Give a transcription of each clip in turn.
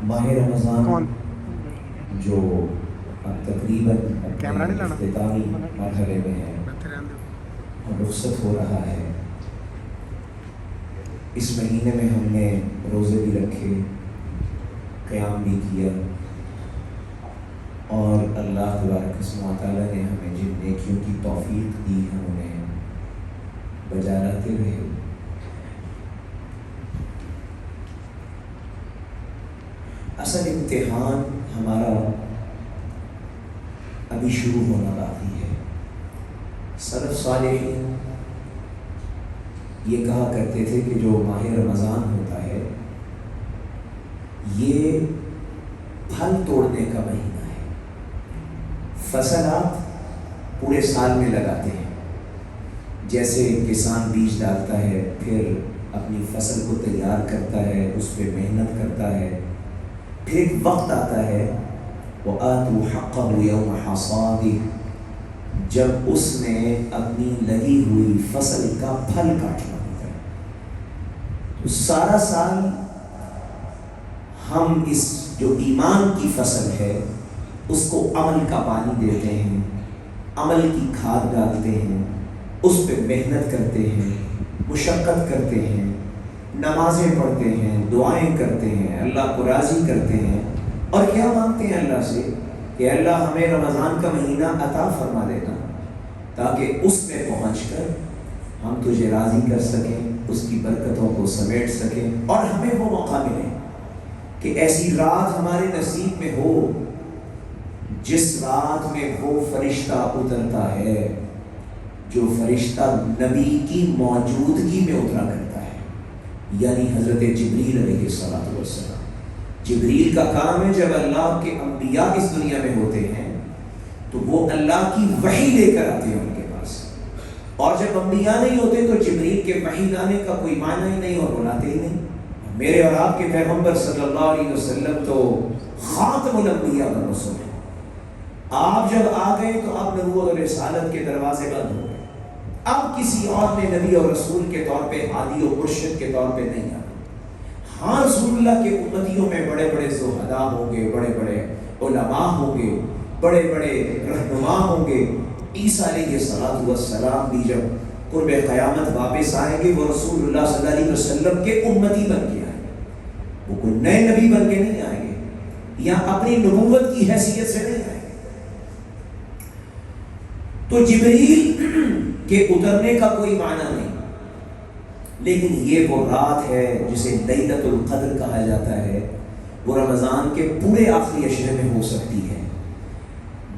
ماہ رمضان جو اب تقریباً اپنے اختتامی مرحلے میں ہے اور رخصت ہو رہا ہے، اس مہینے میں ہم نے روزے بھی رکھے، قیام بھی کیا، اور اللہ تبارک و تعالیٰ نے ہمیں جن نیکیوں کی توفیق دی ہم انہیں بجا لاتے رہے۔ اصل امتحان ہمارا ابھی شروع ہونا باقی ہے۔ سلف صالحین یہ کہا کرتے تھے کہ جو ماہ رمضان ہوتا ہے یہ پھل توڑنے کا مہینہ ہے۔ فصل آپ پورے سال میں لگاتے ہیں، جیسے کسان بیج ڈالتا ہے، پھر اپنی فصل کو تیار کرتا ہے، اس پہ محنت کرتا ہے، پھر ایک وقت آتا ہے وَآتُوا حَقَّهُ يَوْمَ حَصَادِهِ، جب اس نے اپنی لگی ہوئی فصل کا پھل کاٹنا ہوتا ہے۔ تو سارا سال ہم اس جو ایمان کی فصل ہے اس کو عمل کا پانی دیتے ہیں، عمل کی کھاد ڈالتے ہیں، اس پہ محنت کرتے ہیں، مشقت کرتے ہیں، نمازیں پڑھتے ہیں، دعائیں کرتے ہیں، اللہ کو راضی کرتے ہیں، اور کیا مانگتے ہیں اللہ سے کہ اللہ ہمیں رمضان کا مہینہ عطا فرما دینا تاکہ اس میں پہنچ کر ہم تجھے راضی کر سکیں، اس کی برکتوں کو سمیٹ سکیں، اور ہمیں وہ موقع ملے کہ ایسی رات ہمارے نصیب میں ہو جس رات میں وہ فرشتہ اترتا ہے جو فرشتہ نبی کی موجودگی میں اترا کرتا ہے، یعنی حضرت جبریل علیہ السلام۔ جبریل کا کام ہے جب اللہ کے انبیاء اس دنیا میں ہوتے ہیں تو وہ اللہ کی وحی لے کر آتے ہیں ان کے پاس، اور جب انبیاء نہیں ہوتے تو جبریل کے وحی لانے کا کوئی معنی ہی نہیں اور بلاتے ہی نہیں۔ میرے اور آپ کے پیغمبر صلی اللہ علیہ وسلم تو خاتم الانبیاء والرسل ہیں۔ آپ جب آ گئے تو اب نبوت اور رسالت کے دروازے بند ہو گئے، اب کسی اور نے نبی اور رسول کے طور پہ، ہادی و مرشد کے طور پہ نہیں آنا۔ ہاں رسول اللہ کے امتیوں میں بڑے بڑے زہداء ہوں گے، بڑے بڑے علماء ہوں گے، بڑے بڑے رہنما ہوں گے۔ عیسیٰ علیہ السلام بھی جب قرب قیامت واپس آئیں گے وہ رسول اللہ صلی اللہ علیہ وسلم کے امتی بن کے آئیں گے، وہ کوئی نئے نبی بن کے نہیں آئیں گے یا اپنی نبوت کی حیثیت سے نہیں آئیں گے۔ تو جبریل کے اترنے کا کوئی معنی نہیں، لیکن یہ وہ رات ہے جسے لیلۃ القدر کہا جاتا ہے، وہ رمضان کے پورے آخری عشرے میں ہو سکتی ہے۔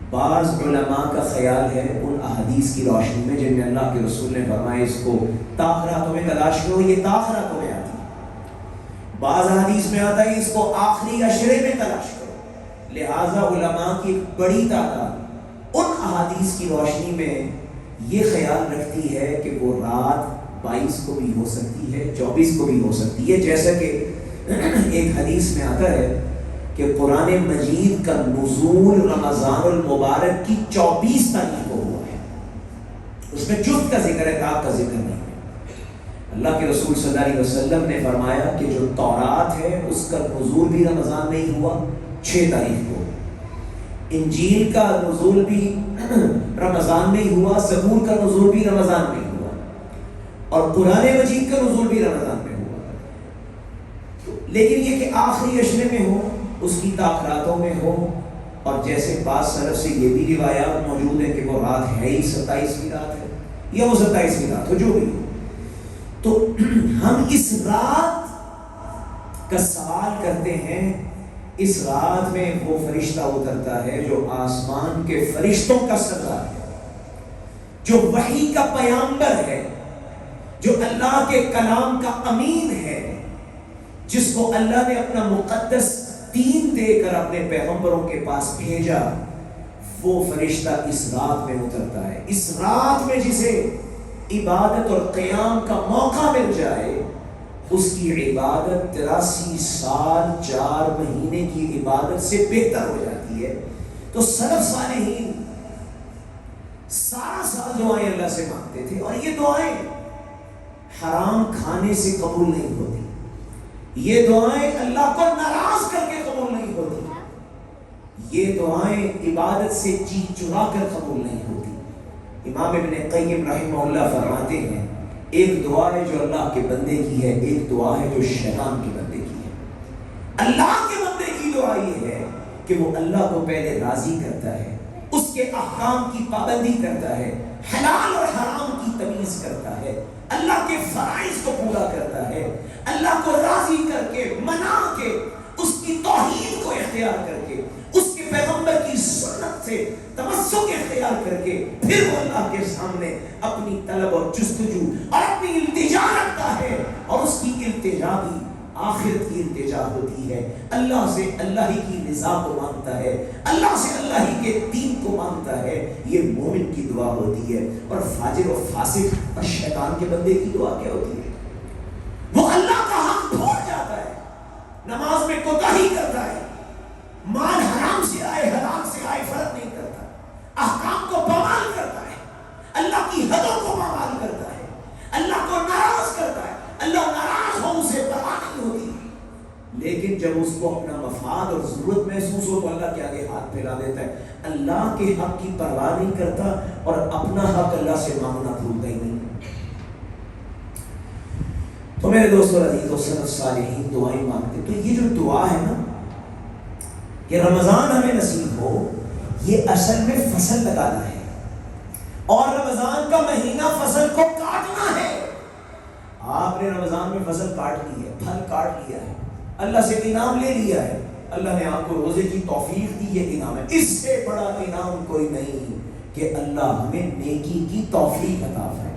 بعض علماء کا خیال ہے ان احادیث کی روشنی میں جن میں اللہ کے رسول نے فرمایا اس کو تاخراتوں میں تلاش کرو، یہ تاخراتوں میں آتی ہے۔ بعض احادیث میں آتا ہے اس کو آخری عشرے میں تلاش کرو، لہٰذا علماء کی ایک بڑی تعداد ان احادیث کی روشنی میں یہ خیال رکھتی ہے کہ وہ رات 22 کو بھی ہو سکتی ہے، 24 کو بھی ہو سکتی ہے، جیسا کہ ایک حدیث میں آتا ہے کہ قرآن مجید کا نزول رمضان المبارک کی 24 تاریخ کو ہوا ہے۔ اس میں جفت کا ذکر ہے، تاب کا ذکر نہیں ہے۔ اللہ کے رسول صلی اللہ علیہ وسلم نے فرمایا کہ جو تورات ہے اس کا نزول بھی رمضان میں ہی ہوا 6 تاریخ کو، انجیل کا نزول بھی رمضان میں ہی ہوا، زبور کا نزول بھی رمضان میں ہی ہوا، اور قرآن مجید کا نزول بھی رمضان میں ہوا۔ لیکن یہ کہ آخری عشرے میں ہو، اس کی تاخراتوں میں ہو، اور جیسے بعض سلف سے یہ بھی روایات موجود ہیں کہ وہ رات ہے ہی 27ویں رات ہے یا وہ 27ویں رات ہو، جو بھی ہو، تو ہم اس رات کا سوال کرتے ہیں۔ اس رات میں وہ فرشتہ اترتا ہے جو آسمان کے فرشتوں کا سردار ہے، جو وحی کا پیامبر ہے، جو اللہ کے کلام کا امین ہے، جس کو اللہ نے اپنا مقدس دین دے کر اپنے پیغمبروں کے پاس بھیجا، وہ فرشتہ اس رات میں اترتا ہے۔ اس رات میں جسے عبادت اور قیام کا موقع مل جائے اس کی عبادت 83 سال 4 مہینے کی عبادت سے بہتر ہو جاتی ہے۔ تو سلف صالحین سارا سال دعائیں اللہ سے مانگتے تھے، اور یہ دعائیں حرام کھانے سے قبول نہیں ہوتی، یہ دعائیں اللہ کو ناراض کر کے قبول نہیں ہوتی، یہ دعائیں عبادت سے جی چرا کر قبول نہیں ہوتی۔ امام ابن قیم رحمہ اللہ فرماتے ہیں ایک دعا ہے جو اللہ کے بندے کی ہے، ایک دعا ہے جو شیطان کے بندے کی ہے۔ اللہ کے بندے کی دعا یہ ہے کہ وہ اللہ کو پہلے راضی کرتا ہے، اس کے احکام کی پابندی کرتا ہے، حلال اور حرام کی تمیز کرتا ہے، اللہ کے فرائض کو پورا کرتا ہے، اللہ کو راضی کر کے منا کے اس کی توحید کو اختیار کر کے اس کے پیغمبر کی سنت سے تمسک اختیار کر کے پھر وہ اللہ کے سامنے اپنی طلب اور جستجو اور اپنی التجا رکھتا ہے، اور اس کی التجا بھی آخرت کی التجا ہوتی ہے، اللہ سے اللہ ہی کی رضا کو مانگتا ہے، اللہ سے اللہ ہی کے دین کو مانگتا ہے، یہ مومن کی دعا ہوتی ہے۔ اور فاجر و فاسق اور شیطان کے بندے کی دعا کیا ہوتی ہے؟ وہ اللہ کا حق بھول جاتا ہے، نماز میں کوتاہی کرتا ہے، مال حرام سے آئے حلال سے آئے فرق نہیں کرتا، احکام کو پامال کرتا ہے، اللہ کی حدوں کو پامال کرتا ہے، اللہ کو ناراض کرتا ہے، اللہ ناراض ہو اسے پرواہ نہیں ہوتی، لیکن جب اس کو اپنا مفاد اور ضرورت محسوس ہو تو اللہ کے آگے ہاتھ پھیلا دیتا ہے، اللہ کے حق کی پرواہ نہیں کرتا اور اپنا حق اللہ سے مانگنا بھولتا ہی نہیں۔ تو میرے دوستو عزیز و سلف صالحین دعائیں مانگتے، تو یہ جو دعا ہے نا کہ رمضان ہمیں نصیب ہو، یہ اصل میں فصل لگانا ہے، اور رمضان کا مہینہ فصل کو کاٹنا ہے۔ آپ نے رمضان میں فصل کاٹ لی ہے، پھل کاٹ لیا ہے، اللہ سے انعام لے لیا ہے، اللہ نے آپ کو روزے کی توفیق دی، یہ انعام ہے۔ اس سے بڑا انعام کوئی نہیں کہ اللہ ہمیں نیکی کی توفیق عطا فرمائے۔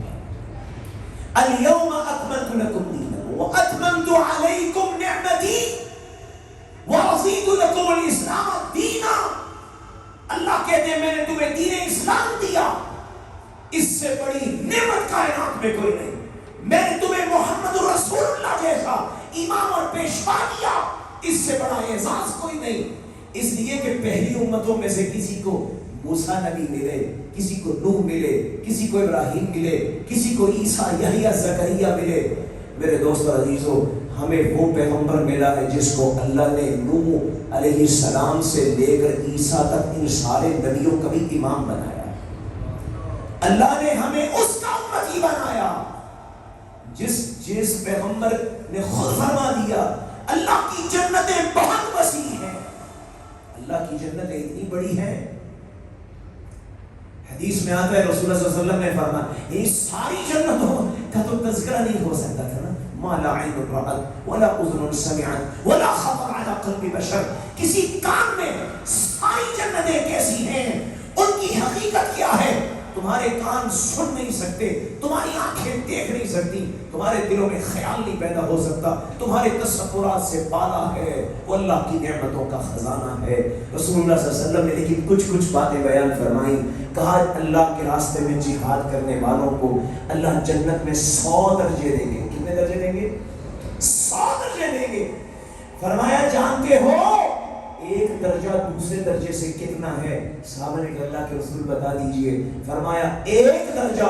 اليوم اکملت لکم دینکم واتممت علیکم نعمتی ورضیت لکم الاسلام دینا۔ اللہ کہتے ہیں میں نے تمہیں دین اسلام دیا، اس سے بڑی نعمت کائنات میں کوئی نہیں۔ میں نے تمہیں محمد رسول اللہ جیسا امام اور پیشوا دیا، اس سے بڑا اعزاز کوئی نہیں۔ اس لیے کہ پہلی امتوں میں سے کسی کو موسیٰ نبی ملے، کسی کو نوح ملے، کسی کو ابراہیم ملے، کسی کو عیسیٰ یحییٰ زکریا ملے۔ میرے دوست اور عزیزو، ہمیں وہ پیغمبر ملا ہے جس کو اللہ نے نوح علیہ السلام سے لے کر عیسیٰ تک ان سارے نبیوں کا بھی امام بنایا۔ اللہ نے ہمیں اس کا امتی بنایا جس پیغمبر نے خود فرما دیا اللہ کی جنتیں بہت وسیع ہیں، اللہ کی جنتیں اتنی بڑی ہیں، حدیث میں آتا ہے رسول اللہ صلی اللہ علیہ وسلم نے فرمایا یہ ساری جنتوں کا تو تذکرہ نہیں ہو سکتا تھا نا، ما لا عین رأت ولا اذن سمعت ولا خطر على قلب بشر، کسی کان میں ساری جنتیں کیسی ہیں، ان کی حقیقت کیا ہے، تمہارے کان سن نہیں سکتے، تمہاری آنکھیں دیکھ نہیں سکتی، تمہارے دلوں میں خیال نہیں پیدا ہو سکتا، تمہارے تصورات سے بالا ہے، وہ اللہ کی نعمتوں کا خزانہ ہے۔ رسول اللہ صلی اللہ علیہ وسلم نے لیکن کچھ باتیں بیان فرمائیں، کہا اللہ کے راستے میں جہاد کرنے والوں کو اللہ جنت میں 100 درجے دیں گے۔ کتنے درجے دیں گے؟ 100 درجے دیں گے۔ فرمایا جانتے ہو ایک درجہ دوسرے درجے سے کتنا ہے؟ صحابہ نے کہا اللہ کے رسول بتا دیجئے۔ فرمایا ایک درجہ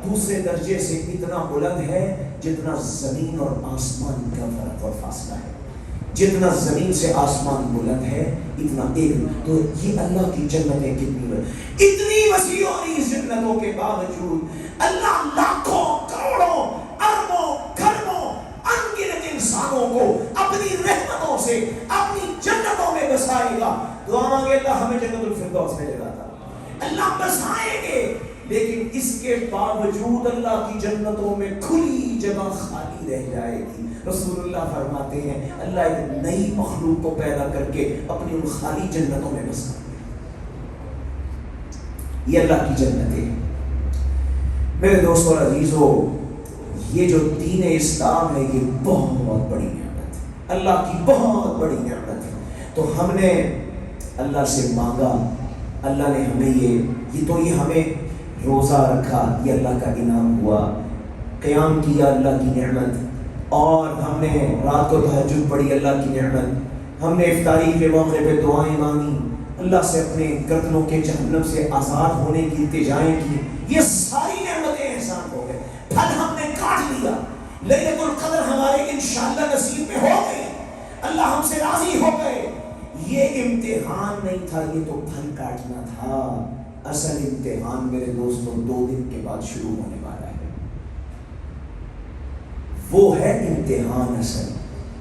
دوسرے درجے سے اتنا بلند ہے جتنا زمین اور آسمان کا فرق اور فاصلہ ہے، جتنا زمین سے آسمان بلند ہے اتنا ایک۔ تو یہ اللہ کی جنتیں کتنی بلند، اتنی وسیع اور اس جنتوں کے باوجود اللہ لاکھوں کروڑوں اربوں کھربوں انگنت انسانوں کو اپنی رحمتوں سے اپنی جنتوں میں بسائے گا۔ دعا مانگے اللہ ہمیں جنت الفردوس میں جگہ تھا، اللہ بسائیں گے، لیکن اس کے باوجود اللہ کی جنتوں میں کھلی جگہ خالی رہ جائے گی۔ رسول اللہ فرماتے ہیں اللہ ایک نئی مخلوق کو پیدا کر کے اپنی ان خالی جنتوں میں بسائے گا۔ یہ اللہ کی جنتیں ہیں۔ میرے دوستوں اور عزیزو، یہ جو دین اسلام ہے یہ بہت بڑی نعمت ہے، اللہ کی بہت بڑی نعمت ہے۔ تو ہم نے اللہ سے مانگا، اللہ نے ہمیں یہ ہمیں روزہ رکھا، یہ اللہ کا انعام ہوا، قیام کیا اللہ کی نعمت، اور ہم نے رات کو تہجد پڑھی اللہ کی نعمت، ہم نے افطاری کے موقع پہ دعائیں مانگی، اللہ سے اپنے گردنوں کے جہنم سے آزاد ہونے کی التجائیں کی، یہ ساری نعمتیں احسان ہو گئے۔ پھل ہم نے کاٹ لیا، لیلۃ القدر ہمارے انشاءاللہ نصیب میں ہو گئی، اللہ ہم سے راضی ہو گئے. یہ امتحان نہیں تھا, یہ تو پھل کاٹنا تھا. اصل امتحان میرے دوستوں 2 دن کے بعد شروع ہونے والا ہے. وہ ہے امتحان اصل.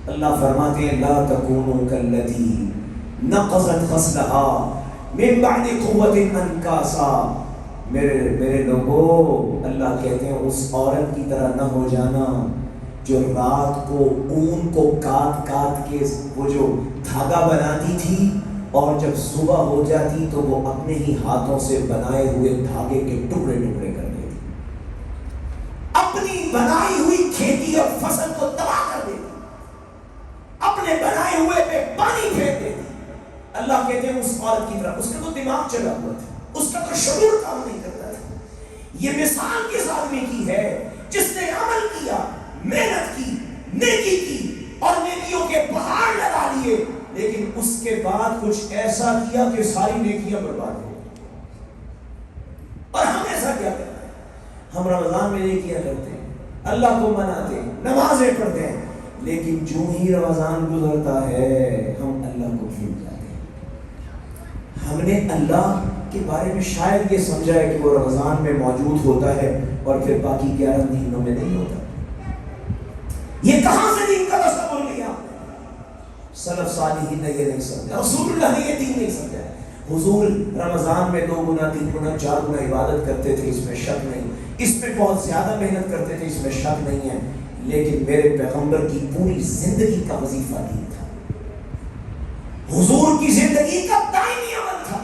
اللہ فرماتے ہیں لا تکونوا کاللتی نقضت غزلها من بعد قوت انکاسا. میرے لوگوں, اللہ کہتے ہیں اس عورت کی طرح نہ ہو جانا جو رات کو اون کو کاٹ کاٹ کے وہ جو دھاگا بناتی تھی, اور جب صبح ہو جاتی تو وہ اپنے ہی ہاتھوں سے بنائے ہوئے دھاگے کے ٹکڑے ٹکڑے کر دیتی, اپنی بنائی ہوئی کھیتی اور فصل کو تباہ کر دیتی, اپنے بنائے ہوئے پہ پانی پھینک دیتی. اللہ کہتے ہیں اس عورت کی طرح. اس کا تو دماغ چلا ہوا تھا, اس کا تو شعور کام نہیں کرتا تھا. یہ مثال کس آدمی کی ہے جس نے عمل کیا, محنت کی, نیکی کی اور نیکیوں کے پہاڑ لگا لیے, لیکن اس کے بعد کچھ ایسا کیا کہ ساری نیکیاں برباد ہو. اور ہم ایسا کیا کرتے ہیں؟ ہم رمضان میں نیکیاں کرتے ہیں, اللہ کو مناتے ہیں, نمازیں پڑھتے ہیں, لیکن جو ہی رمضان گزرتا ہے ہم اللہ کو بھول جاتے ہیں. ہم نے اللہ کے بارے میں شاید یہ سمجھا ہے کہ وہ رمضان میں موجود ہوتا ہے اور پھر باقی 11 مہینوں میں نہیں ہوتا. یہ کہاں سے دین کا تصور لیا؟ سلف صالحین نے یہ نہیں سمجھا, رسول اللہ نے یہ دین نہیں سمجھا. حضور رمضان میں 2 گنا 3 گنا 4 گنا عبادت کرتے تھے, اس میں شک نہیں. اس میں بہت زیادہ محنت کرتے تھے, اس میں شک نہیں ہے. لیکن میرے پیغمبر کی پوری زندگی کا وظیفہ دین تھا. حضور کی زندگی کا دائمی عمل تھا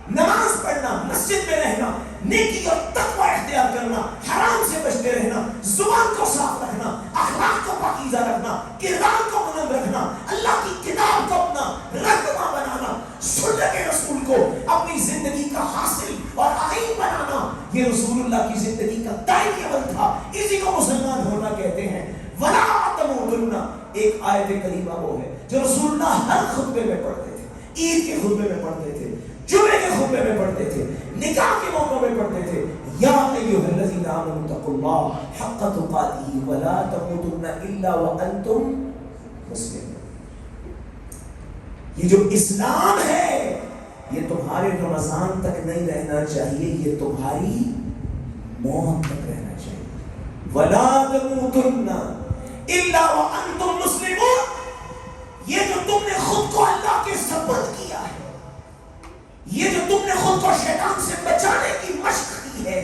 نماز پڑھنا, مسجد میں رہنا, نیکی اور تقوی اختیار کرنا, حرام سے بچتے رہنا, زبان کو صاف رکھنا, اخلاق کو پاکیزہ رکھنا, کردار کو منظم رکھنا, اللہ کی کتاب کو اپنا رہنما بنانا, سنت رسول کو اپنی زندگی کا حاصل اور آئین بنانا. یہ رسول اللہ کی زندگی کا دائمی عمل تھا. اسی کو مسلمان ہونا کہتے ہیں. ولا تموتن, ایک آیت کریمہ وہ ہے جو رسول اللہ ہر خطبے میں پڑھتے تھے, عید کے خطبے میں پڑھتے تھے, جمعے کے خطبے میں پڑھتے تھے, نکاح کے موقع میں پڑھتے تھے. یا ایھا الذین آمنوا اتقوا اللہ حق تقاتہ ولا تموتن الا وانتم مسلمون. یہ جو اسلام ہے یہ تمہارے رمضان تک نہیں رہنا چاہیے, یہ تمہاری موت تک رہنا چاہیے. ولا تموتن الا وانتم مسلمون. یہ جو تم نے خود کو اللہ کے سپرد کیا ہے, یہ جو تم نے خود کو شیطان سے بچانے کی مشق کی ہے,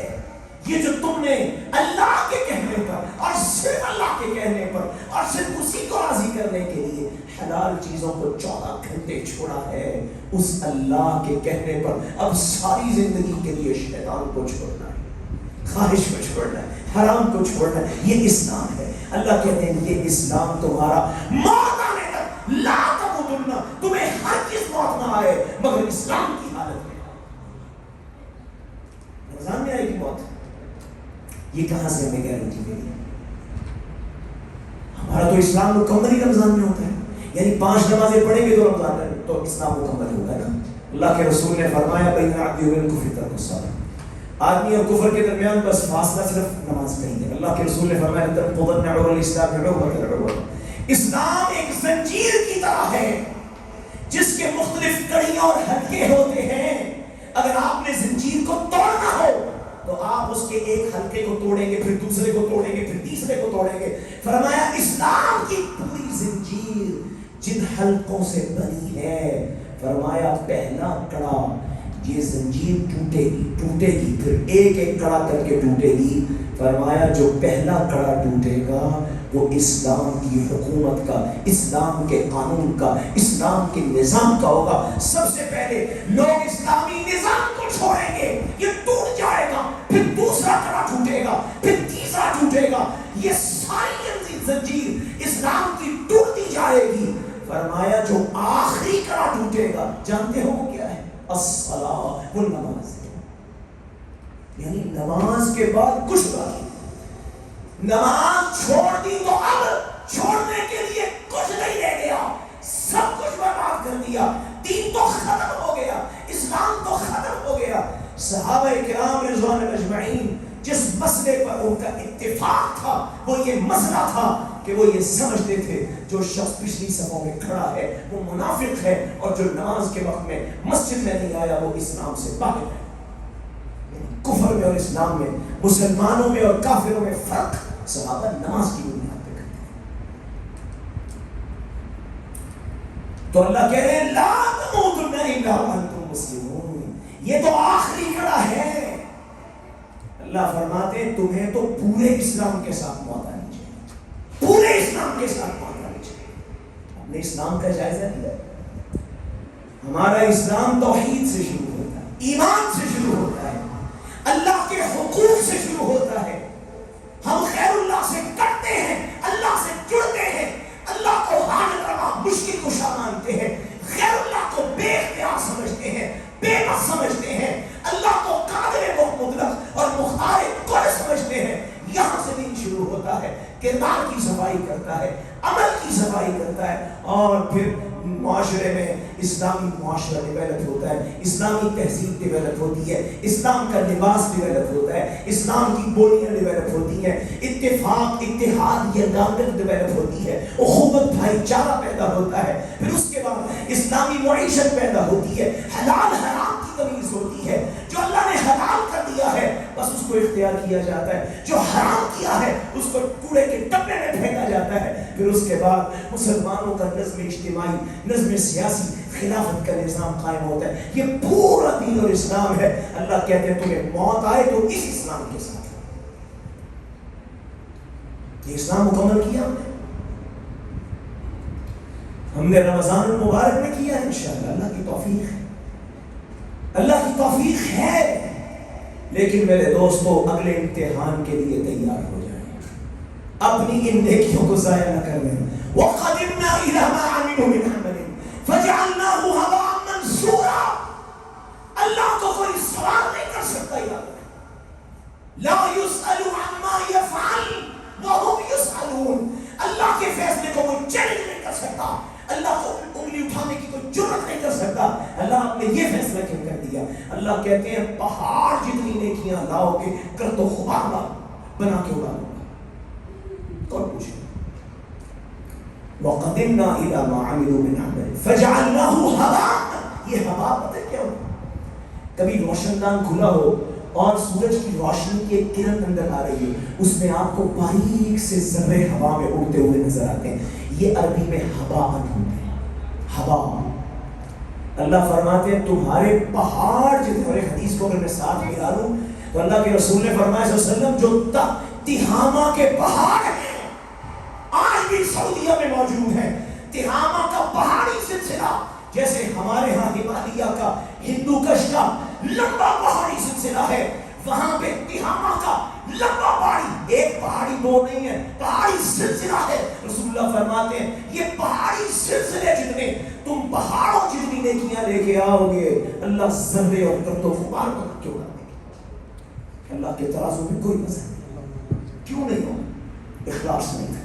یہ جو تم نے اللہ کے کہنے پر اور صرف اللہ کے کہنے پر اور صرف اسی کو راضی کرنے کے لیے حلال چیزوں کو 14 گھنٹے چھوڑا ہے, اس اللہ کے کہنے پر اب ساری زندگی کے لیے شیطان کو چھوڑنا ہے, خواہش کو چھوڑنا ہے, حرام کو چھوڑنا ہے. یہ اسلام ہے. اللہ کہتے ہیں یہ اسلام تمہارا موت آنے تک لا تموتن, تمہیں ہر چیز موت نہ آئے مگر اسلام کی حالت میں. رمضان میں آئے گی موت, یہ کہاں سے ہمیں گارنٹی ملی؟ ہمارا تو اسلام مکمل ہی رمضان میں ہوتا ہے. یعنی 5 نمازیں پڑھیں گے تو رمضان میں تو اسلام مکمل ہوگا نا. اللہ کے رسول نے فرمایا بین العبد والکفر ترک الصلاۃ, آدمی اور کفر کے درمیان بس فاصلہ صرف نماز پڑھیں گے. اللہ کے رسول نے فرمایا تنقضن عروۃ الاسلام عروۃ العروۃ. اسلام ایک زنجیر کی طرح ہے جس کے مختلف کڑیاں اور حلقے ہوتے ہیں. اگر آپ نے زنجیر کو توڑنا ہو تو آپ اس کے ایک حلقے کو توڑیں گے, پھر دوسرے کو توڑیں گے, پھر تیسرے کو توڑیں گے. فرمایا اسلام کی پوری زنجیر جن حلقوں سے بنی ہے, فرمایا پہلا کڑا یہ زنجیر ٹوٹے گی, پھر ایک ایک کڑا کر کے ٹوٹے گی. فرمایا جو پہلا کڑا ٹوٹے گا وہ اسلام کی حکومت کا, اسلام کے قانون کا, اسلام کے نظام کا ہوگا. سب سے پہلے لوگ اسلامی نظام کو چھوڑیں گے, یہ ٹوٹ جائے گا, پھر دوسرا کڑا ٹوٹے گا, پھر تیسرا ٹوٹے گا, یہ ساری زنجیر اسلام کی ٹوٹتی جائے گی. فرمایا جو آخری کڑا ٹوٹے گا جانتے ہو وہ کیا ہے؟ الصلاۃ والنماز. یعنی نماز کے بعد کچھ باقی. نماز چھوڑ دی تو اب چھوڑنے کے لیے کچھ نہیں رہ گیا, سب کچھ برباد کر دیا. دین تو ختم ہو گیا, اسلام تو ختم ہو گیا. صحابہ کرام رضوان اجمعین جس مسئلے پر ان کا اتفاق تھا وہ یہ مسئلہ تھا کہ وہ یہ سمجھتے تھے جو شخص پچھلی صفوں میں کھڑا ہے وہ منافق ہے، اور جو نماز کے وقت میں مسجد میں نہیں آیا وہ اسلام سے باہر ہے۔ کفر میں اور اسلام میں، مسلمانوں میں اور کافروں میں فرق صحابہ نماز کی بنیاد پہ کرتے ہیں۔ تو اللہ کہہ رہے ہیں لا تموتن الا وانتم مسلمون، یہ تو آخری کڑا ہے۔ اللہ فرماتے ہیں تمہیں تو پورے اسلام کے ساتھ موت آنی چاہیے، پورے اسلام کے ساتھ موت آنی چاہیے۔ اپنے اسلام کا جائزہ لیا، ہمارا اسلام توحید سے شروع ہوتا ہے، ایمان سے شروع ہوتا ہے، اللہ کے حقوق سے شروع ہوتا ہے۔ ہم خیر اللہ سے کرتے ہیں، اللہ سے جڑتے ہیں، اللہ کو حاجت روا مشکل کشا مانتے ہیں، خیر اللہ کو بے اختیار سمجھتے ہیں، بے بس سمجھتے ہیں، اللہ کو قادر مطلق اور مختار کل سمجھتے ہیں۔ یہاں سے دین شروع ہوتا ہے، کردار کی صفائی کرتا ہے، عمل کی صفائی کرتا ہے، اور پھر معاشرے میں اسلامی معاشرہ ڈیولپ ہوتا ہے، اسلامی تہذیب ڈیولپ ہوتی ہے، اسلام کا لباس ڈیولپ ہوتا ہے، اسلام کی بولیاں ڈیولپ ہوتی ہیں، اتفاق اتحاد یگانت ڈیولپ ہوتی ہے، اخوت بھائی چارہ پیدا ہوتا ہے، پھر اس کے بعد اسلامی معیشت پیدا ہوتی ہے، حلال حرام کی تمیز ہوتی ہے، جو اللہ نے حلال کر دیا ہے بس اس کو اختیار کیا جاتا ہے، جو حرام کیا ہے اس کو کوڑے کے ڈبے میں پھینکا جاتا ہے۔ پھر اس کے بعد مسلمانوں کا نظم اجتماعی، نظم سیاسی، خلافت کا نظام قائم ہوتا ہے۔ یہ پورا دین اور اسلام ہے۔ اللہ کہتے ہیں تمہیں موت آئے تو اس اسلام کے ساتھ، یہ اسلام مکمل کیا ہم نے رمضان المبارک میں کیا انشاءاللہ، اللہ کی توفیق ہے، اللہ کی توفیق ہے۔ لیکن میرے دوستو اگلے امتحان کے لیے تیار ہو جائیں، اپنی ان نیکیوں کو ضائع نہ کریں۔ وَقَدِمْنَا إِلَىٰ مَا عَمِلُوا مِنْ عَمَلٍ فَجَعَلْنَاهُ هَبَاءً مَنْثُورًا۔ اللہ کو کوئی سوال نہیں کر سکتا، یاد رکھیں، لا يُسْأَلُ عَمَّا يَفْعَلُ وَهُمْ يُسْأَلُونَ۔ اللہ کے فیصلے کو کوئی چیلنج نہیں کر سکتا، اللہ کو انگلی اٹھانے کی کوئی جرات نہیں کر سکتا۔ اللہ آپ نے یہ فیصلہ کیوں کر دیا؟ اللہ کہتے ہیں پہاڑ جتنی نیکیاں لاؤ گے کر تو غبار لا بنا کے اڑا دو گا، کون پوچھے؟ وَقَدِمْنَا إِلَىٰ مَا عَمِلُوا مِنْ عَمَلٍ فَجَعَلْنَاهُ هَبَاءً۔ یہ ہوا پتہ کیا ہوتا؟ کبھی روشن دان کھلا ہو اور سورج کی روشنی کی ایک کرن اندر آ رہی ہے، اس میں آپ کو باریک سے ذرے ہوا میں اڑتے ہوئے نظر آتے ہیں، یہ عربی میں ہباءً ہوتے ہیں، ہوا۔ اللہ فرماتے ہیں تمہارے پہاڑ جتنے، اور حدیث کو اگر میں ساتھ ملا لوں تو اللہ کے رسول نے فرمایا صلی اللہ علیہ وسلم جو تہامہ کے پہاڑ ہیں آج بھی سعودیہ میں موجود ہیں، تہامہ کا پہاڑی سلسلہ جیسے ہمارے ہاں ہمالیہ کا ہندو کش کا لمبا پہاڑی سلسلہ ہے، وہاں پہ تہامہ کا لمبا پہاڑی، ایک پہاڑی دو نہیں ہے، پہاڑی سلسلہ ہے۔ رسول اللہ فرماتے ہیں یہ پہاڑی سلسلے جتنے تم پہاڑوں جتنی نیکیاں لے کے آؤ گے اللہ ذرے اور گرد و غبار بنا کے اڑا دے گا۔ اللہ کے ترازو میں کوئی وزن نہیں۔ کیوں نہیں ہوگا؟ اخلاص نہیں تھا،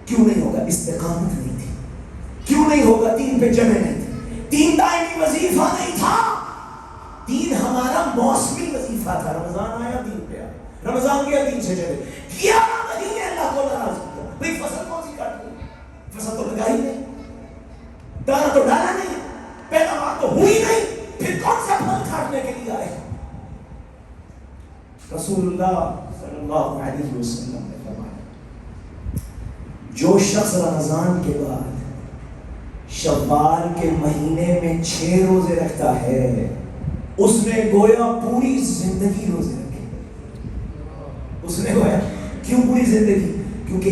کیوں نہیں ہوگا؟ استقامت نہیں تھی، کیوں نہیں ہوگا؟ دین پہ جمع نہیں تھی، دین دائمی وظیفہ نہیں تھا، دین ہمارا موسمی وظیفہ تھا۔ رمضان آیا دین پہ آیا، رمضان گیا دین سے چلے، 11 مہینے اللہ کو ناراض کیا۔ بھئی فصل کون سی کاٹ دی؟ فصل تو لگائی نہیں، دانا تو ڈالا نہیں، پیداوار تو ہوئی نہیں، پھر کون سا پھل کاٹنے کے لیے آئے؟ رسول اللہ صلی اللہ علیہ وسلم نے فرمایا جو شخص رمضان کے بعد شوال کے مہینے میں 6 روزے رکھتا ہے اس نے گویا پوری زندگی روزے رکھے۔ اس نے گویا کیوں پوری زندگی؟ کیونکہ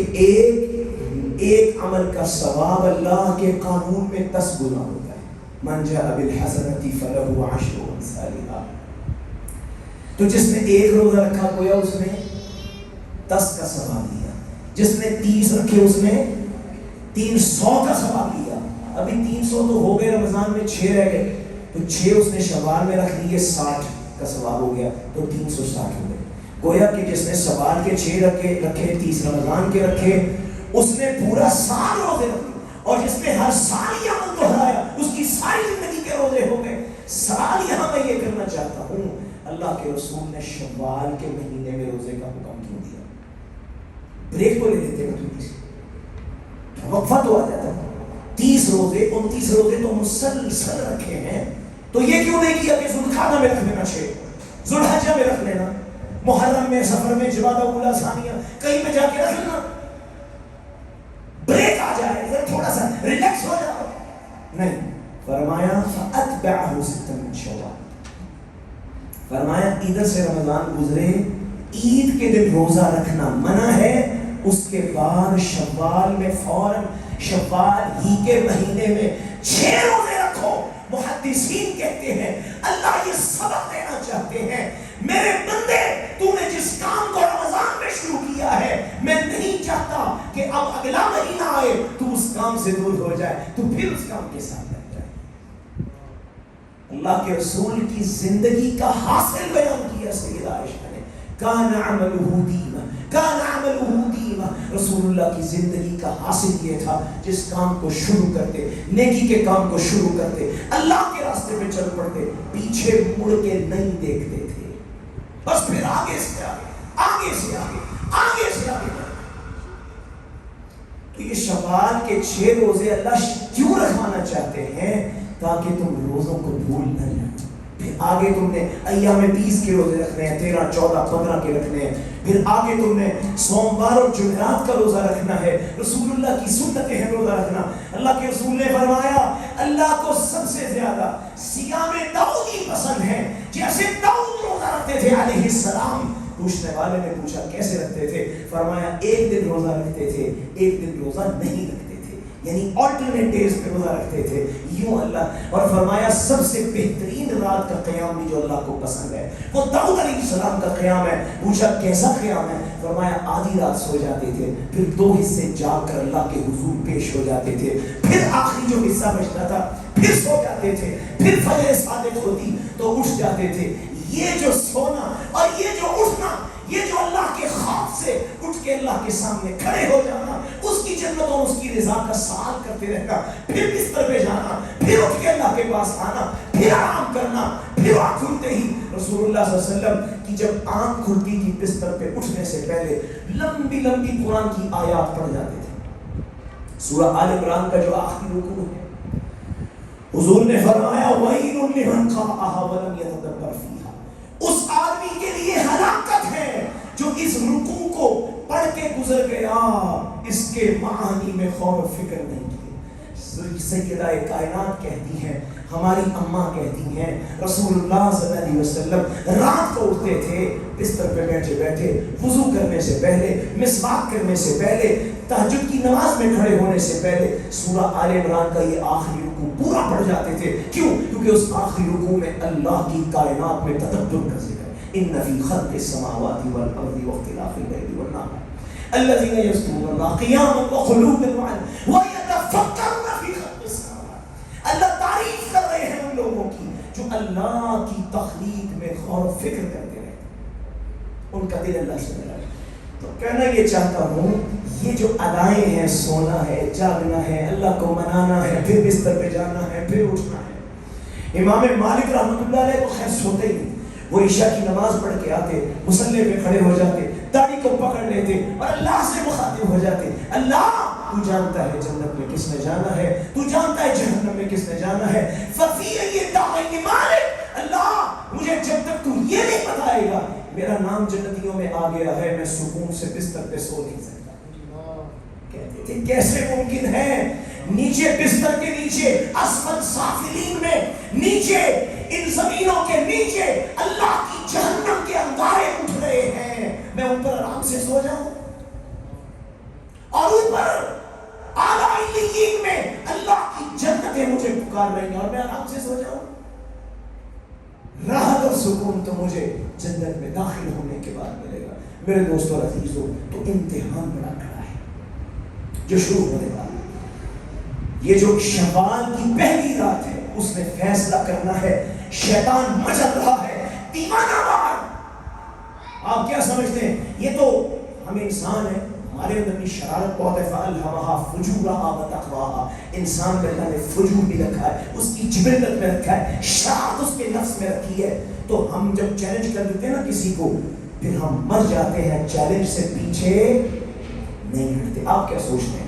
ایک عمل کا ثواب اللہ کے قانون میں 10 گنا ہوتا ہے۔ من جاء بالحسنۃ فلہ 10 امثالها۔ تو جس نے 1 روزہ رکھا گویا اس نے 10 کا ثواب لیا، جس نے 30 رکھے اس نے 300 کا ثواب لیا۔ ابھی 300 تو ہو گئے، رمضان میں 6 رہ گئے، تو 6 اس نے شوال میں رکھ لیے، 60 کا ثواب ہو گیا، تو 360 ہو گئے۔ گویا کہ جس نے شوال کے 6 رکھے 30 رمضان کے رکھے اس نے پورا سال روزے رکھے، اور جس نے ہر سال یہ عمل دہرایا اس کی ساری زندگی کے روزے ہو گئے۔ سوال یہاں میں یہ کرنا چاہتا ہوں، اللہ کے رسول نے شوال کے مہینے میں روزے کا حکم کیوں دیا؟ بریک کو لے لیتے ہیں تھوڑی سی، وقفہ تو آ جاتا ہے. 30 روزے 29 روزے تو مسلسل رکھے ہیں, تو یہ کیوں نہیں کیا کہ ذوالقعدہ میں رکھ لینا, ذوالحجہ میں رکھ لینا, محرم میں, سفر میں, جمادی اولیٰ ثانیہ کہیں پہ جا کے رکھ لینا, بریک آ جائے پھر تھوڑا سا ریلیکس ہو جاؤ. نہیں, فرمایا فَأَتْبَعَهُ سِتًّا مِنْ شَوَّالَ, فرمایا ادھر سے رمضان گزرے, عید کے دن روزہ رکھنا منع ہے, اس کے بعد شوال میں فوراً, شوال ہی کے مہینے میں 6 روزے رکھو. محدثین کہتے ہیں اللہ یہ سبق دینا چاہتے ہیں, میرے بندے تو نے جس کام کو رمضان میں شروع کیا ہے, میں نہیں چاہتا کہ اب اگلا مہینہ آئے تو اس کام سے دور ہو جائے, تو پھر اس کام کے ساتھ لگ جائے. اللہ کے رسول کی زندگی کا حاصل بیان کیا سیدہ عائشہ نے, کان عملہ دیما, کان عملہ دیما, رسول اللہ کی زندگی کا حاصل یہ تھا جس کام کو شروع کرتے, نیکی کے کام کو شروع کرتے, اللہ کے راستے میں چل پڑتے, پیچھے مڑ کے نہیں دیکھتے تھے, بس پھر آگے سے آگے, آگے سے آگے, آگے سے آگے. تو یہ شوال کے 6 روزے اللہ کیوں رکھوانا چاہتے ہیں؟ تاکہ تم روزوں کو بھول نہ جاؤ. پھر آگے تم نے ایام 20 کے روزے رکھنے ہیں, 13, 14, 15 کے رکھنے ہیں. پھر آگے تم نے سوموار اور جمعرات کا روزہ رکھنا ہے. رسول اللہ کی سنتیں ہیں روزہ رکھنا. اللہ کے رسول نے فرمایا اللہ کو سب سے زیادہ صیام داؤدی پسند ہے, جیسے داؤد روزہ رکھتے تھے علیہ السلام. پوچھنے والے نے پوچھا کیسے رکھتے تھے؟ فرمایا ایک دن روزہ رکھتے تھے, ایک دن روزہ نہیں رکھتے تھے, یعنی آلٹرنیٹ ڈیز پہ روزہ رکھتے تھے یوں اللہ. اور فرمایا سب سے بہترین رات کا قیام بھی جو اللہ کو پسند ہے وہ داؤد علیہ السلام کا قیام ہے. پوچھا کیسا قیام ہے؟ فرمایا آدھی رات سو جاتے تھے, پھر 2 حصے جاگ کر اللہ کے حضور پیش ہو جاتے تھے, پھر آخری جو حصہ بچتا تھا پھر سو جاتے تھے, پھر فجر صادق ہوتی تو اٹھ جاتے تھے. یہ جو سونا اور یہ جو اٹھنا, یہ جو اللہ کے خوف سے اٹھ کے اللہ کے سامنے کھڑے ہو جانا, اس کی جنت اور اس کی رضا کا سوال کرتے رہنا, پھر بستر پہ جانا, پھر اٹھ کے اللہ کے پاس آنا, پھر آرام کرنا, پھر آنکھ کھلتے ہی رسول اللہ صلی اللہ علیہ وسلم کی جب آنکھ کھلتی تھی بستر پہ اٹھنے سے پہلے لمبی لمبی قرآن کی آیات پڑھ جاتے تھے. سورہ آل عمران کا جو آخری رکوع ہے, حضور نے فرمایا وَيْلٌ لِمَنْ قَرَأَهَا وَلَمْ يَتَدَبَّرْ فِيهَا, اس آدمی کے لیے ہلاکت ہے جو اس رکوع کو پڑھ کے گزر گیا, اس کے معانی میں غور و فکر نہیں کیے. سیدہ کائنات کہتی ہیں, ہماری اماں کہتی ہیں, رسول اللہ صلی اللہ علیہ وسلم رات کو اٹھتے تھے, بستر پہ بیٹھے بیٹھے وضو کرنے سے پہلے, مسواک کرنے سے پہلے, تہجد کی نماز میں کھڑے ہونے سے پہلے سورہ آل عمران کا یہ آخری رکوع پورا پڑھ جاتے تھے. کیوں؟ کیونکہ اس آخری رکوع میں اللہ کی کائنات میں تدبر کا ذکر ہے. ان فی خلق السماوات والارض واختلاف الليل والنهار الذين يذكرون الله قياما وقعودا ويتفكرون في خلق السماوات. اللہ تعریف کر رہے ہیں ان لوگوں کی جو اللہ کی تخلیق میں غور و فکر کرتے رہتے, ان کا دل اللہ سے ملا. تو کہنا یہ چاہتا ہوں, یہ جو ادائیں ہیں, سونا ہے, جاگنا ہے, اللہ کو منانا ہے, پھر بستر پہ جانا ہے, پھر اٹھنا ہے. امام مالک رحمۃ اللہ علیہ تو خیر سوتے ہی نہیں, وہ عشاء کی نماز پڑھ کے آتے, مصلی پہ کھڑے ہو جاتے, داڑھی کو پکڑ لیتے اور اللہ سے مخاطب ہو جاتے, اللہ تو جانتا ہے جنت میں کس نے جانا ہے, تو جانتا ہے جہنم میں کس نے جانا ہے. ففی یہ دعوی مالک, اللہ مجھے جب تک تو یہ نہیں بتائے گا میرا نام جنتیوں میں آ گیا ہے, میں سکون سے بستر پہ سو نہیں سکتا. کہتے تھے کیسے ممکن ہے, نیچے بستر کے نیچے اسفل سافلین میں, نیچے ان زمینوں کے نیچے اللہ کی جہنم کے انگارے اٹھ رہے ہیں, میں ان پر آرام سے سو جاؤں, اور اوپر اعلیٰ علیین میں اللہ کی جنتیں مجھے پکار رہی ہیں اور میں آرام سے سو جاؤں. راحت اور سکون تو مجھے جنت میں داخل ہونے کے بعد ملے گا. میرے دوستوں اور عزیزوں, تو امتحان بڑا کھڑا ہے جو شروع ہونے والا ہے. یہ جو شوال کی پہلی رات ہے اس نے فیصلہ کرنا ہے. شیطان مچل رہا ہے, دیوانہ وار. آپ کیا سمجھتے ہیں, یہ تو ہم انسان ہیں, ہمارے اندر بھی شرارت بہت ہے. فَأَلْهَمَهَا فُجُورَهَا وَتَقْوَاهَا, انسان میں اللہ نے فجور بھی رکھا ہے, اس کی جبلت میں رکھا ہے, شرارت اس کے نفس میں رکھی ہے. تو ہم جب چیلنج کر دیتے ہیں نا کسی کو, پھر ہم مر جاتے ہیں, چیلنج سے پیچھے نہیں ہٹتے. آپ کیا سوچتے ہیں,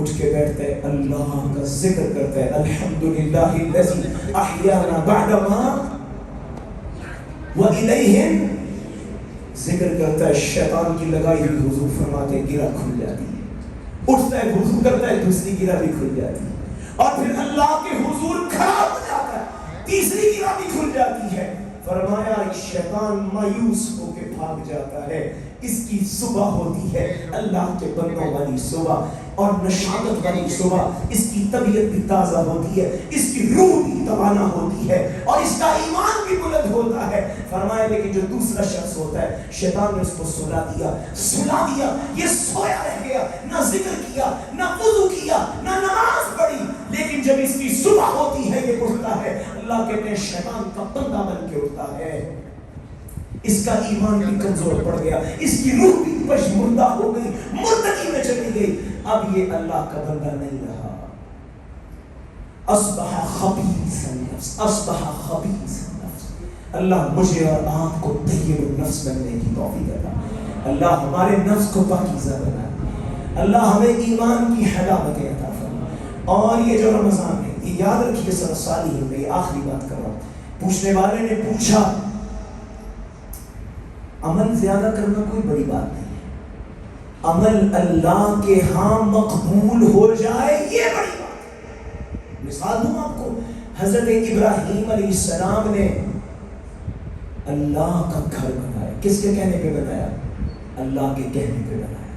اٹھ کے بیٹھتا ہے، اللہ کا ذکر کرتا ہے، الحمدللہ الذی احیانا بعد ما وإلیہ، ذکر کرتا ہے، شیطان کی لگائی ہوئی حضور فرماتے ہیں گرہ کھل جاتی ہے، اٹھتا ہے وضو کرتا ہے، دوسری گرہ بھی کھل جاتی ہے، اور پھر اللہ کے حضور کھڑا ہو جاتا ہے، تیسری گرہ بھی کھل جاتی ہے۔ فرمایا شیطان مایوس ہو کے بھاگ جاتا ہے، اس کی صبح ہوتی ہے اللہ کے بندوں والی صبح اور نشاطت والی صبح، اس کی طبیعت بھی تازہ ہوتی ہے، اس کی روح بھی توانا ہوتی ہے اور اس کا ایمان بھی بلند ہوتا ہے۔ فرمایا لیکن جو دوسرا شخص ہوتا ہے، شیطان نے اس کو سلا دیا، یہ سویا رہ گیا، نہ ذکر کیا، نہ وضو کیا، نہ نماز پڑھی، لیکن جب اس کی صبح ہوتی ہے یہ اٹھتا ہے، اللہ کہتے ہیں شیطان کا بندہ بن کے اٹھتا ہے، اس کا ایمان بھی کمزور پڑ گیا، اس کی روح بھی پشمردہ ہو گئی، مردگی میں چلی گئی، اب یہ اللہ کا بندہ نہیں رہا۔ اصبح خبیث النفس، اصبح خبیث النفس۔ اللہ مجھے اور آپ کو طیب النفس بننے کی توفیق عطا، اللہ ہمارے نفس کو پاکیزہ بنائے، اللہ ہمیں ایمان کی حلاوتیں عطا فرمائے۔ اور یہ جو رمضان ہے، یہ یاد رکھیے سر صالحین میں، یہ آخری بات کر رہا ہوں، پوچھنے والے نے پوچھا عمل زیادہ کرنا کوئی بڑی بات نہیں ہے، عمل اللہ کے ہاں مقبول ہو جائے یہ بڑی بات ہے۔ مثال دوں آپ کو، حضرت ابراہیم علیہ السلام نے اللہ کا گھر بنایا، کس کے کہنے پہ بنایا؟ اللہ کے کہنے پہ بنایا،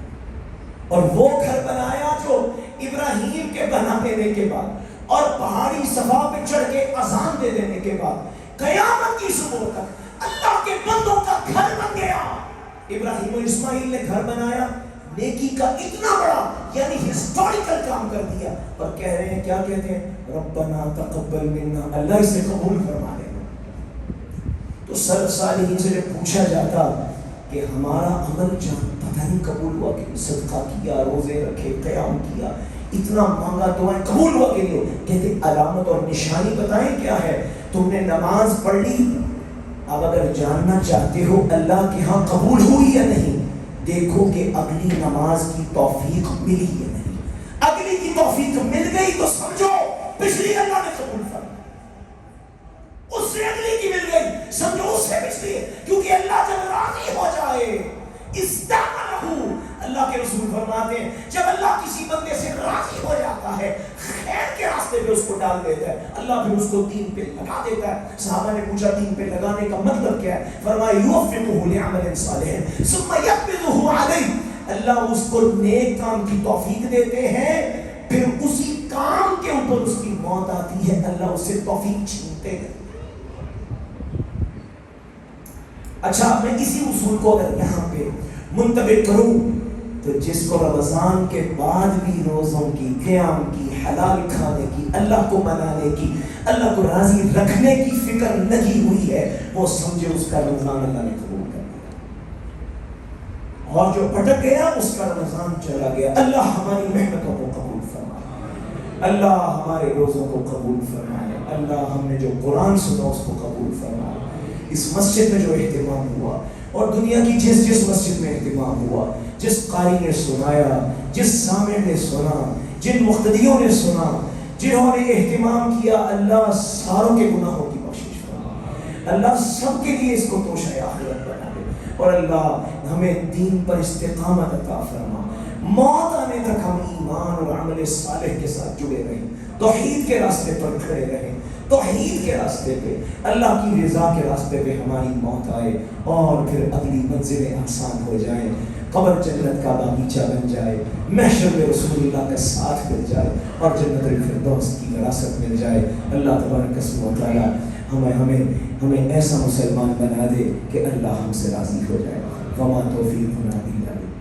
اور وہ گھر بنایا جو ابراہیم کے بنا دینے کے بعد اور پہاڑی صفا پہ چڑھ کے اذان دے دینے کے بعد قیامت کی صبح تک اللہ کے بندوں کا گھر بن گیا۔ ابراہیم اور اسماعیل نے گھر بنایا، نیکی کا اتنا بڑا یعنی ہسٹوریکل کام کر دیا، اور کہہ رہے ہیں، کیا کہتے ہیں؟ ربنا تقبل منا، اللہ اسے قبول فرما لے۔ تو سر صالحین سے جب پوچھا جاتا کہ ہمارا عمل جہاں پتہ نہیں قبول ہوا کہ صدقہ کیا، روزے رکھے، قیام کیا، اتنا مانگا، دعائیں قبول ہوا کہ نہیں، کہتے علامت اور نشانی بتائیں کیا ہے؟ تم نے نماز پڑھ لی، اب اگر جاننا چاہتے ہو اللہ کے ہاں قبول ہوئی یا نہیں، دیکھو کہ اگلی نماز کی توفیق ملی یا نہیں، اگلی کی توفیق مل گئی تو سمجھو پچھلی اللہ نے قبول فرمائی، اس سے اگلی کی مل گئی سمجھو اس سے پچھلی ہے، کیونکہ اللہ جب راضی ہو جائے استعملہ، اللہ کے رسول فرماتے ہیں جب اللہ کسی بندے سے راضی ہو جاتا ہے، خیر کے راستے پہ اس کو ڈال دیتا ہے، اللہ پھر اس کو دین پہ لگا دیتا ہے۔ صحابہ نے پوچھا دین پہ لگانے کا مطلب کیا ہے؟ فرمایا یوفقہ لعمل صالح ثم یقبضہ علیہ، اللہ اس کو نیک کام کی توفیق دیتے ہیں، پھر اسی کام کے اوپر اس کی موت آتی ہے، اللہ اس سے توفیق چھینتے ہیں۔ اچھا، میں اسی اصول کو اگر یہاں پہ منطبق کروں تو جس کو رمضان کے بعد بھی روزوں کی، قیام کی، حلال کھانے کی، اللہ کو منانے کی، اللہ کو راضی رکھنے کی فکر لگی ہوئی ہے، وہ سمجھے اس کا رمضان اللہ نے قبول کر لیا، اور جو بھٹک گیا اس کا رمضان چلا گیا۔ اللہ ہماری محنتوں کو قبول فرمائے، اللہ ہمارے روزوں کو قبول فرمائے، اللہ ہم نے جو قرآن سنا اس کو قبول فرمائے۔ اس مسجد میں جو اہتمام ہوا اور دنیا کی جس مسجد میں اہتمام ہوا، جس قاری نے سنایا، جس سامع نے سنا، جن مقتدیوں نے سنا، جنہوں نے اہتمام کیا، اللہ ساروں کے گناہوں کی بخشش فرما، اللہ سب کے لیے اس کو توشہ آخرت بنا دے، اور اللہ ہمیں دین پر استقامت عطا فرما، موت آنے تک ہم ایمان اور عمل صالح کے ساتھ جڑے رہیں، توحید کے راستے پر کھڑے رہیں، توحید کے راستے پہ، اللہ کی رضا کے راستے پہ ہماری موت آئے، اور پھر اگلی منزلیں آسان ہو جائیں، قبر جنت کا باغیچہ بن جائے، محشر میں رسول اللہ کا ساتھ مل جائے، اور جنت الفردوس کی وراثت مل جائے۔ اللہ تبارک و تعالی ہمیں ایسا مسلمان بنا دے کہ اللہ ہم سے راضی ہو جائے۔ وما توفیقنا الا باللہ۔